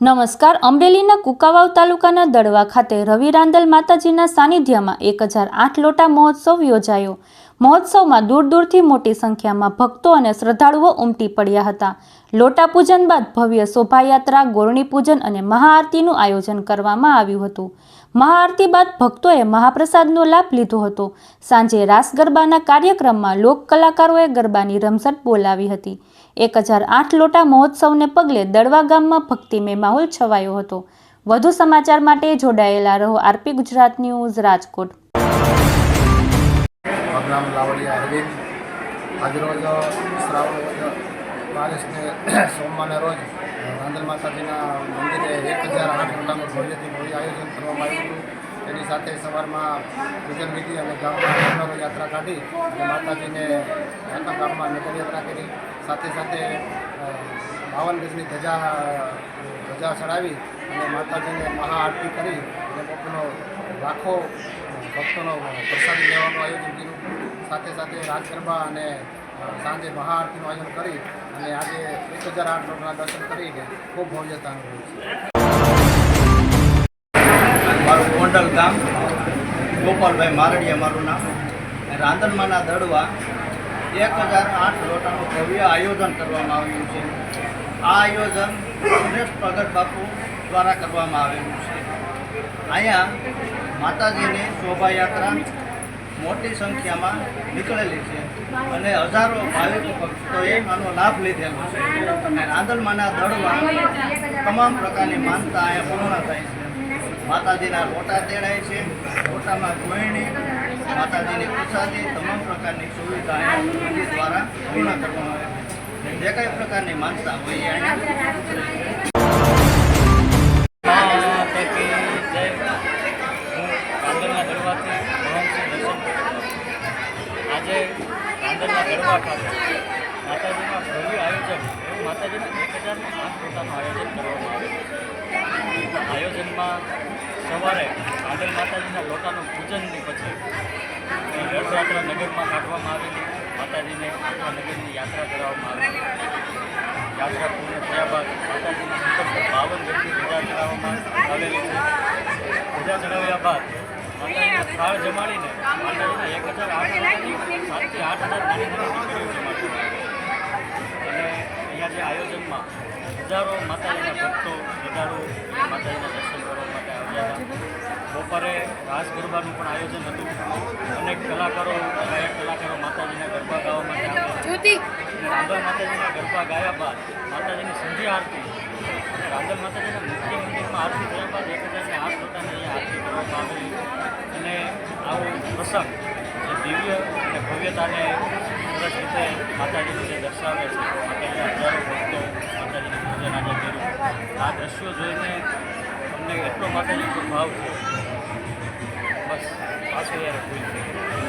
નમસ્કાર. અમરેલીના કુંકાવાવ તાલુકાના દડવા ખાતે રવિ રાંદલ માતાજીના સાનિધ્યમાં 1008 લોટા મહોત્સવ યોજાયો. મહોત્સવમાં દૂર દૂરથી મોટી સંખ્યામાં ભક્તો અને શ્રદ્ધાળુઓ ઉમટી પડ્યા હતા. લોટા પૂજન બાદ ભવ્ય શોભાયાત્રા, ગોરણી પૂજન અને મહાઆરતીનું આયોજન કરવામાં આવ્યું હતું. મહાઆરતી બાદ ભક્તોએ મહાપ્રસાદનો લાભ લીધો હતો. સાંજે રાસ ગરબાના કાર્યક્રમમાં લોક કલાકારોએ ગરબાની રમઝટ બોલાવી હતી. 1008 લોટા મહોત્સવને પગલે દડવા ગામમાં ભક્તિમય માહોલ છવાયો હતો. વધુ સમાચાર માટે જોડાયેલા રહો આરપી ગુજરાત ન્યૂઝ, રાજકોટ. નામ લાવડિયા અરવિંદ. આજરોજ શ્રાવણ 22 સોમવારના રોજ રાંદલ માતાજીના મંદિરે 1008 લોટાનું ભવ્યથી ભવ્ય આયોજન કરવામાં આવ્યું હતું. તેની સાથે સવારમાં પૂજન વિધિ અને ગામમાં યાત્રા કાઢી અને માતાજીને આખા ગામમાં નગરયાત્રા કરી. સાથે સાથે 52 ગજની ધજા ચડાવી અને માતાજીને મહાઆરતી કરી અને ભક્તોનો લાખો ભક્તોનો પ્રસાદી લેવાનું આયોજન કર્યું. સાથે સાથે રાસ ગરબા અને સાંજે મહાઆરતીનું આયોજન કરી અને આજે 1008 લોટના દર્શન કરીને ખૂબ ભવ્યતા અનુભવી છે. મારું ગોંડલ ગામ, ગોપાલભાઈ મારડિયા મારું નામ. રાંદલમાના દડવા 1008 લોટાનું ભવ્ય આયોજન કરવામાં આવ્યું છે. આ આયોજન સુરેશ પ્રગટ બાપુ દ્વારા કરવામાં આવેલું છે. અહીંયા માતાજીની શોભાયાત્રા મોટી સંખ્યામાં નીકળેલી છે અને હજારો ભાવિક ભક્તોએ આનો લાભ લીધેલો છે. અને રાંદલમાના દડવા તમામ પ્રકારની માનતા અહીંયા પૂર્ણ થાય છે. માતાજીના લોટા તેડાય છે. લોટામાં ગોયણી, માતાજીની પ્રસાદી, તમામ પ્રકારની સુવિધા અહીંયા મંદિર દ્વારા પૂર્ણ કરવામાં આવે છે. જે કંઈ પ્રકારની માનતા હોય અહીંયા આજે રાંદલના દડવા ખાતે માતાજીના ભવ્ય આયોજન એવું માતાજીના 1008 લોટાનું આયોજન કરવામાં આવ્યું છે. આયોજનમાં સવારે રાંદલ માતાજીના લોટાનું પૂજનની પછી રથયાત્રા નગરમાં કાઢવામાં આવેલી. માતાજીને આખા નગરની યાત્રા કરાવવામાં આવેલી. યાત્રા પૂર્ણ થયા બાદ માતાજીની સુંદર 52 ગજની ધજા ચડાવવામાં આવેલી છે. ધજા ચડાવ્યા બાદ માતાજીને થાળ જમાડીને માતાજીના 1008 લોટાની 7 થી 8 હજાર નાની નાની દીકરીઓ જમાડવામાં અને અહીંયા જે આયોજનમાં હજારો માતાજીના ભક્તો, શ્રદ્ધાળુઓ માતાજીના દર્શન કરવા માટે આવ્યા હતા. બપોરે રાસ ગરબાનું પણ આયોજન હતું. અનેક કલાકારો, ગાયક કલાકારો માતાજીના ગરબા ગાવા માટે આવ્યા. રાંદલ માતાજીના ગરબા ગાયા બાદ માતાજીની સંધ્યા આરતી અને રાંદલ માતાજીના મુખ્ય મંદિરમાં આરતી થયા બાદ 1008 લોટાની અહીંયા આરતી કરવામાં આવેલી. અને આવો પ્રસંગ જે દિવ્ય અને ભવ્યતાને સરસ રીતે માતાજીનું જે દર્શાવે છે. માતાજીના હજારો ભક્તો માતાજીની પૂજન આજે કર્યું. આ દ્રશ્યો જોઈને અમને એટલો માતાજીનો ભાવ છે, બસ પાછો યાર ભૂલ થઈ.